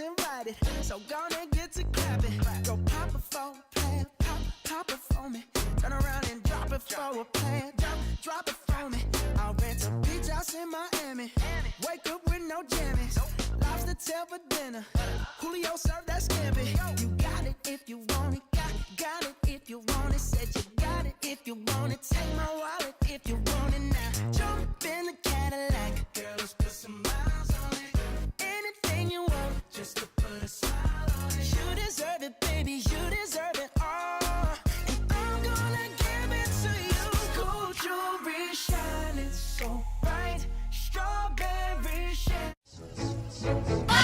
that's invited. So gonna get to clapping. Go pop it for a plan, pop it for me. Turn around and drop it for a plan, drop it for me. I'll rent a beach house in Miami. Wake up with no jammies. Lobster tail for dinner. Julio served that scampi. You got it if you want it. Got it if you want it. Said you got it if you want it. Take my wallet if you want it now. Jump in the Cadillac. Girl, let's put some miles on it. Anything you want, just to put a smile on it. You deserve it, baby. You deserve it all. And I'm gonna give it to you. Gold jewelry shining so bright. Strawberry shine. 5,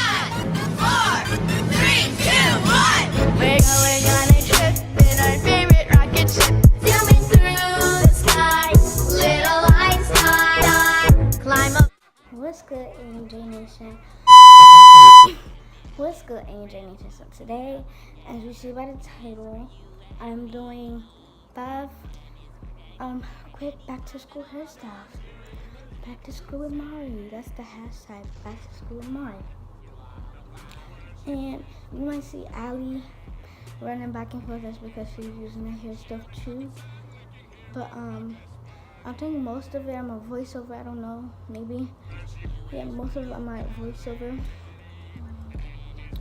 4, 3, 2, 1. We're going on a trip in our favorite rocket ship, zooming through the sky. Little lights on, climb up. What's good, AJ Nation? What's good, AJ Nation? So today, as you see by the title, I'm doing 5 quick back to school hairstyles. Back to school with Mari. That's the hashtag. Back to school with Mari. And you might see Allie running back and forth. That's because she's using her hair stuff too. But I think most of it I'm a voiceover. I don't know. Maybe. Yeah, most of it I might voiceover.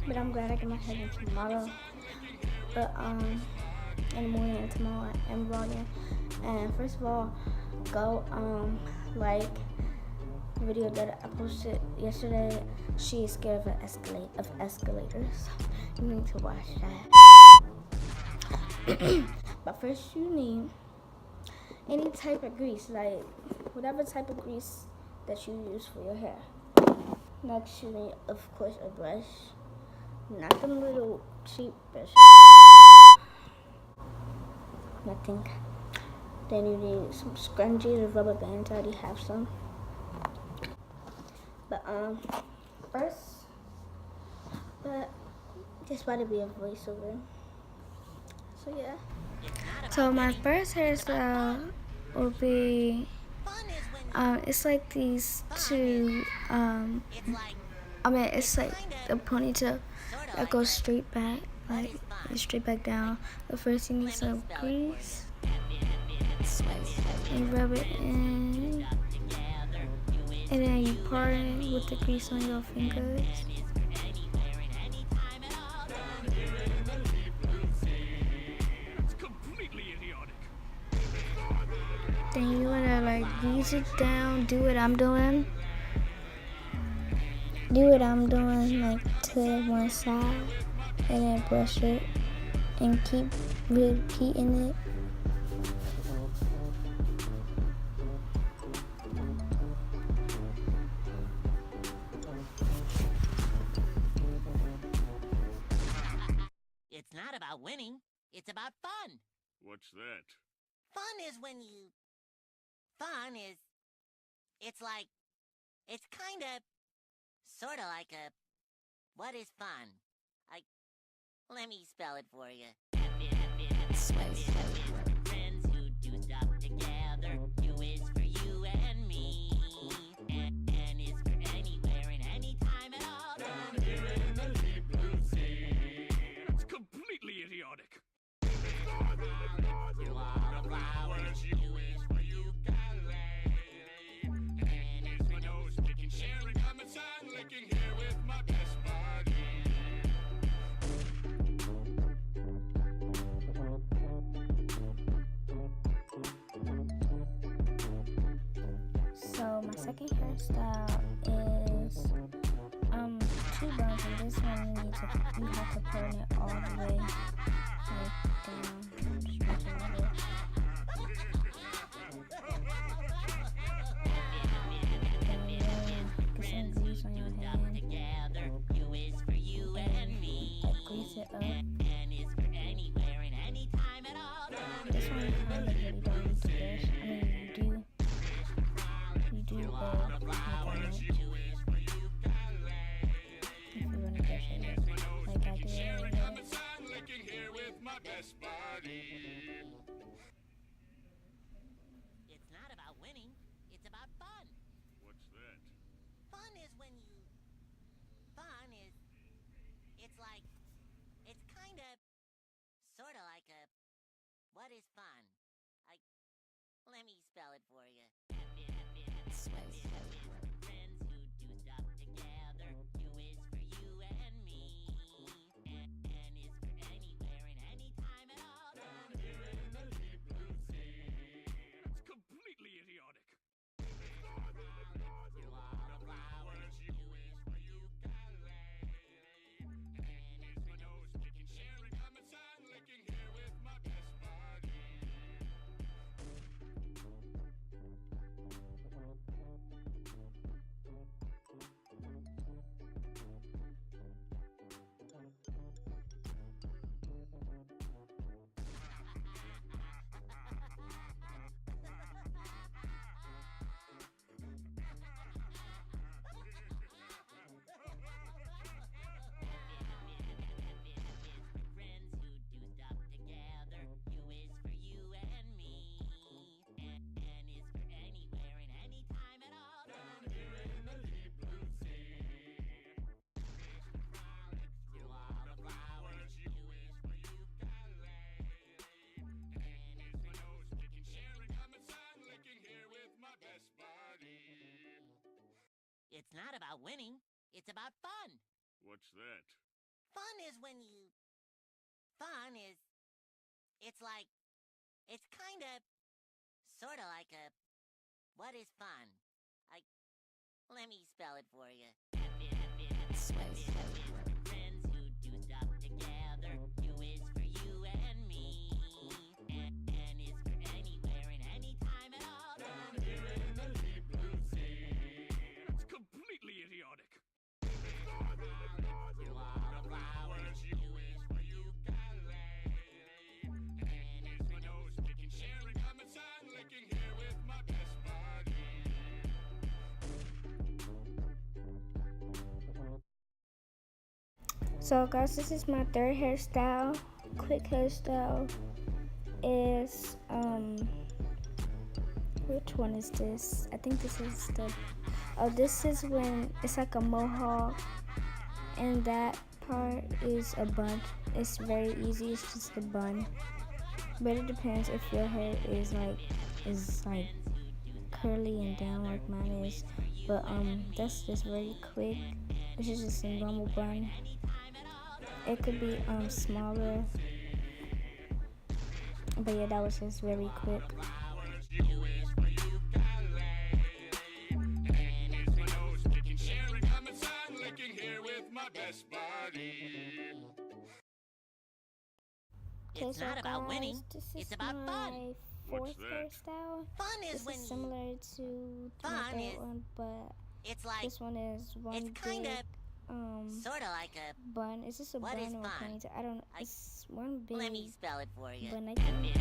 But I'm glad I get my hair done tomorrow. But in the morning and tomorrow I'm vlogging. And first of all, go like the video that I posted yesterday. She is scared of escalators. You need to watch that. But first you need any type of grease, like whatever type of grease that you use for your hair. Next you need, of course, a brush. Not them little cheap brushes. Nothing. Then you need some scrunchies or rubber bands. I already have some. But this about to be a voiceover. So yeah. So my first hairstyle will be it's like these two it's like a ponytail that goes straight back, like straight back down. But first you need some grease and rub it in, and then you part it with the grease on your fingers. Then you wanna like grease it down, do what I'm doing. Like to one side, and then brush it and keep repeating it. It's not about winning, it's about fun. What's that? It's kinda, sorta like a, what is fun? Let me spell it for you. Friends who do stuff together. U is for you and me. N is for anywhere and any time at all. Down here in the deep blue sea. It's completely idiotic. Through all the flowers. U is for ukulele. N is for nose picking, sharing, coming, sun licking here with my best buddy. So my second hairstyle is 2 buns, and this one you have to put it all the way like down, stretch it a little. And get some grease on your hand. U is for you and me. Like grease it up. N is for anywhere and any time at all. This one kind of really don't need to brush. I mean, you do, but you don't want it. If you want to brush it like I did. Here with my best buddy. It's not about winning, it's about fun. What's that? Fun is It's like, it's kind of, sort of like a, what is fun? Let me spell it for you. Friends who do stuff together. U is for you and me. N is for anywhere and anytime at all. Down here in the deep blue sea. It's completely idiotic. Through all the flowers. U is for ukulele. N is for nose picking, sharing, coming, sun licking here with my best buddy. Friends who do stuff together. U is for you and me. N is for anywhere and anytime at all. Down here in the deep blue sea. Through all the flowers. U is for ukulele. N is for nose picking, sharing, coming, sun licking here with my best buddy. It's not about winning. It's about fun. What's that? Fun is when you... Fun is... It's like... It's kind of... Sort of like a... What is fun? Let me spell it for you. Friends who do stuff together. U is for you and me. N is for anywhere and anytime at all. Down here in the deep blue sea. It's completely idiotic. Through all the flowers. U is for ukulele. N is for nose picking, sharing, coming, sun licking here with my best buddy. So guys, this is my third hairstyle. Quick hairstyle is which one is this? I think this is this is when it's like a mohawk, and that part is a bun. It's very easy, it's just a bun. But it depends if your hair is like curly and down like mine is. But that's just very quick. This is just a normal bun. It could be smaller, but yeah, that was just very quick. U is for ukulele. N is for nose picking, sharing, coming, sun licking here with my best buddy. It's not about winning. It's about fun. Fourth What's that? hairstyle. Fun is This when is you... similar to my Fun third is- one, but It's like... this one is one It's kind big of... Sort of like a... bun. Is this a What bun is or a fun? ponytail? I don't know. It's one big Let me spell it for you. bun. I think.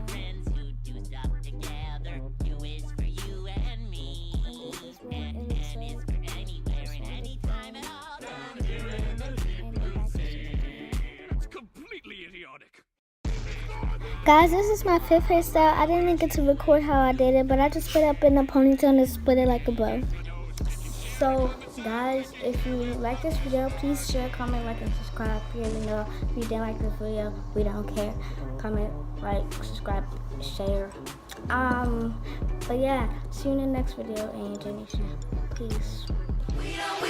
Friends who do stuff together. U is for you and me. And this is what it N looks is like. for anywhere and one big anytime bun. at all. Down here in the deep And the blue back is sea. just- It's completely idiotic. Guys, this is my fifth hairstyle. I didn't get to record how I did it, but I just split up in a ponytail and split it like a bow. So, guys, if you like this video, please share, comment, like, and subscribe. Yeah, you know, if you didn't like this video, we don't care. Comment, like, subscribe, share. But yeah, see you in the next video, and enjoy. Peace. We don't